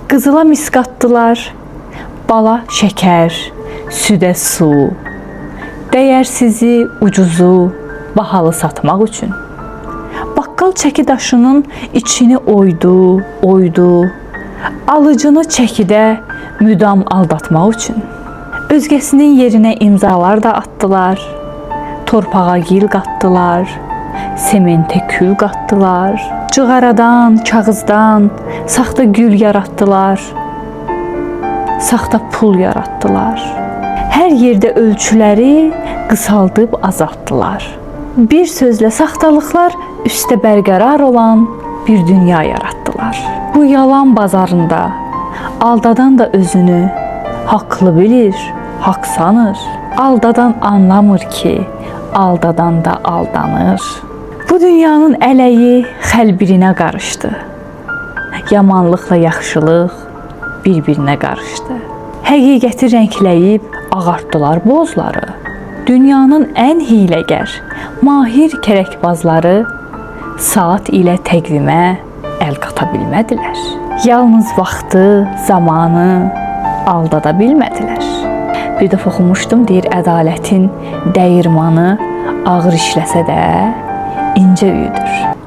Qızıla mis qatdılar, bala şəkər, südə su, dəyərsizi, ucuzu, bahalı satmaq üçün. Baqqal çəki daşının içini oydu, alıcını çəkidə müdam aldatmaq üçün. Özgəsinin yerinə imzalar da atdılar, torpağa gil qatdılar, sementə kül qatdılar, cığaradan, kağızdan saxta gül yaratdılar, saxta pul yaratdılar. Hər yerdə ölçüləri qısaldıb azaltdılar. Bir sözlə saxtalıqlar üstə bərqərar olan bir dünya yaratdılar. Bu yalan bazarında aldadan da özünü haqlı bilir, haqq sanır. Aldadan anlamır ki, aldadan da aldanır. Bu dünyanın ələyi xəlbirinə qarışdı. Yamanlıqla yaxşılıq bir-birinə qarışdı. Həqiqəti rəngləyib ağartdılar bozları. Dünyanın ən hiyləgər, mahir kərəkbazları saat ilə təqvimə əl qata bilmədilər. Yalnız vaxtı, zamanı aldada bilmədilər. Bir dəfə oxumuşdum, deyir, ədalətin dəyirmanı ağır işləsə də incə üyüdür.